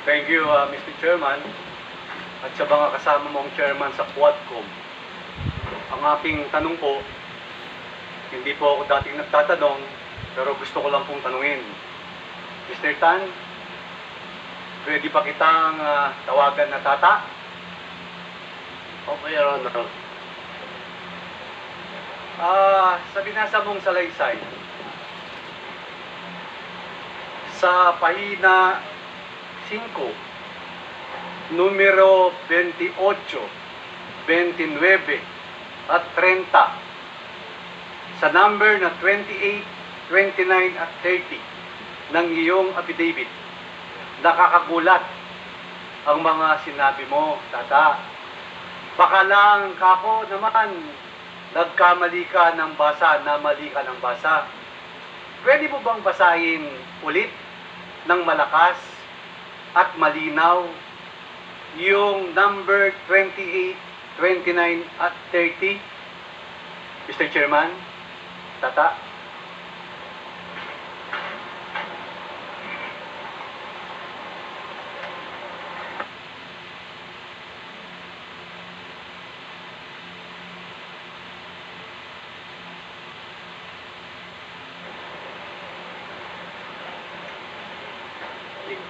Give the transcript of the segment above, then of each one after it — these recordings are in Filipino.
Thank you, Mr. Chairman, at sa mga kasama mong chairman sa Quadcom. Ang aking tanong po, hindi po ako dating nagtatanong, pero gusto ko lang pong tanungin. Mr. Tan, pwede pa kitang tawagan na tata? Opo, Your Honor. Sa binasa mong salaysay, sa pahina 5, numero 28, 29, at 30, sa number na 28, 29, at 30 ng iyong affidavit, nakakagulat ang mga sinabi mo, tata. Baka lang kako naman, nagkamali ka ng basa, namali ka ng basa. Pwede mo bang basahin ulit ng malakas at malinaw yung number 28, 29, at 30? Mr. Chairman, tata.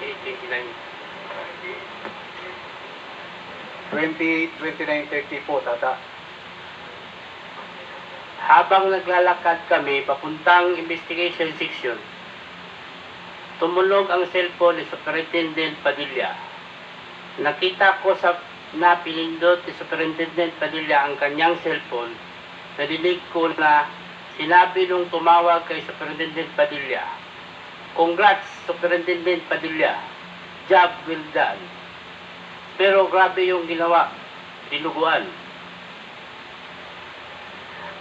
Eighty-nine. 28, 29, 30 po, tata. Habang naglalakad kami papuntang investigation section, tumunog ang cellphone ni Superintendent Padilla. Nakita ko na pinindot ni Superintendent Padilla ang kanyang cellphone. Nadinig ko na sinabi nung tumawag kay Superintendent Padilla, "Congrats, Superintendent Padilla. Job well done." Pero grabe yung ginawa, dinuguan.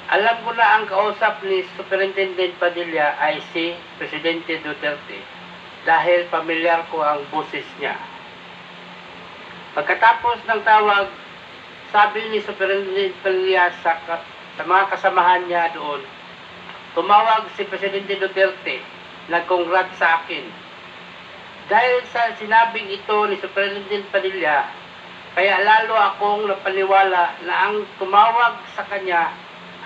Alam ko na ang kausap ni Superintendent Padilla ay si Presidente Duterte dahil pamilyar ko ang boses niya. Pagkatapos ng tawag, sabi ni Superintendent Padilla sa mga kasamahan niya doon, tumawag si Presidente Duterte, nag-congrats sa akin. Dahil sa sinabing ito ni Superintendent Padilla, kaya lalo akong napaniwala na ang tumawag sa kanya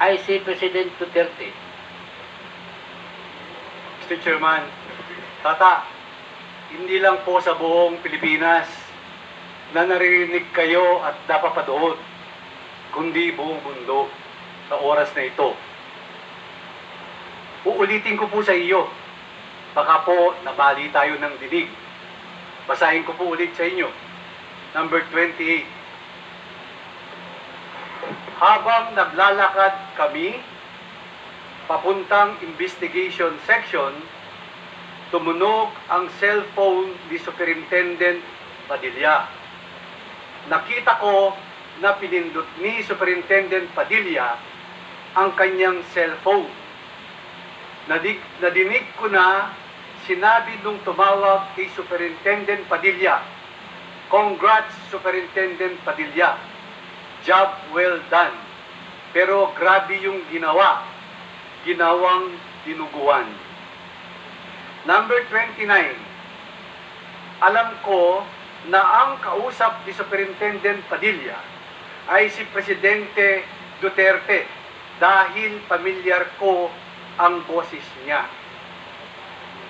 ay si President Duterte. Mr. Chairman, tata, hindi lang po sa buong Pilipinas na naririnig kayo at napapadood, kundi buong mundo sa oras na ito. Uulitin ko po sa iyo, baka po nabali tayo ng dinig. Basahin ko po ulit sa inyo. Number 28. Habang naglalakad kami papuntang investigation section, tumunog ang cellphone ni Superintendent Padilla. Nakita ko na pinindot ni Superintendent Padilla ang kanyang cellphone. Nadinig ko na sinabi nung tumawag kay Superintendent Padilla, "Congrats, Superintendent Padilla. Job well done." Pero grabe yung ginawang dinuguan. Number 29. Alam ko na ang kausap ni Superintendent Padilla ay si Presidente Duterte dahil pamilyar ko ang boses niya.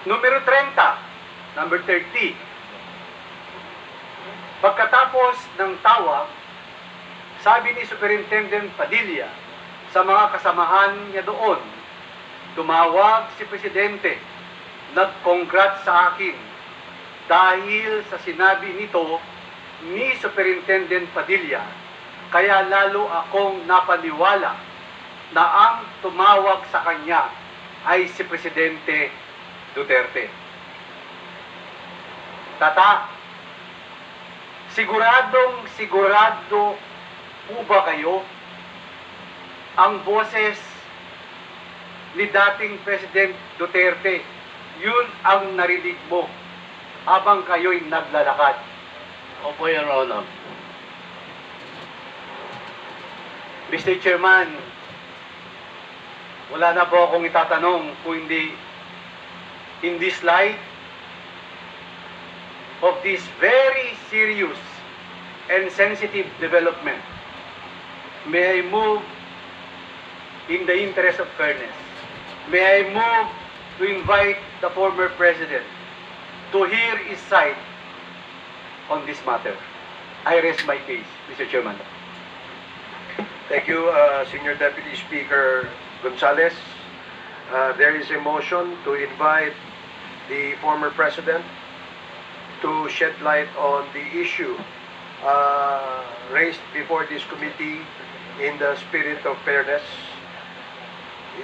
Numero 30, number 30. Pagkatapos ng tawag, sabi ni Superintendent Padilla sa mga kasamahan niya doon, tumawag si Presidente, nag-congrats sa akin dahil sa sinabi nito ni Superintendent Padilla, kaya lalo akong napaniwala na ang tumawag sa kanya ay si Presidente Duterte. Tata, sigurado po ba kayo ang boses ni dating President Duterte, yun ang narinig mo habang kayo'y naglalakad? Opo, Your Honor. Mr. Chairman, wala na po akong itatanong kung hindi in this slide of this very serious and sensitive development, may I move in the interest of fairness. May I move to invite the former president to hear his side on this matter. I rest my case, Mr. Chairman. Thank you, Senior Deputy Speaker Gonzales. There is a motion to invite the former president to shed light on the issue raised before this committee in the spirit of fairness.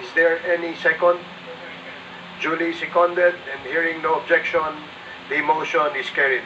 Is there any second? Duly seconded, and hearing no objection, the motion is carried.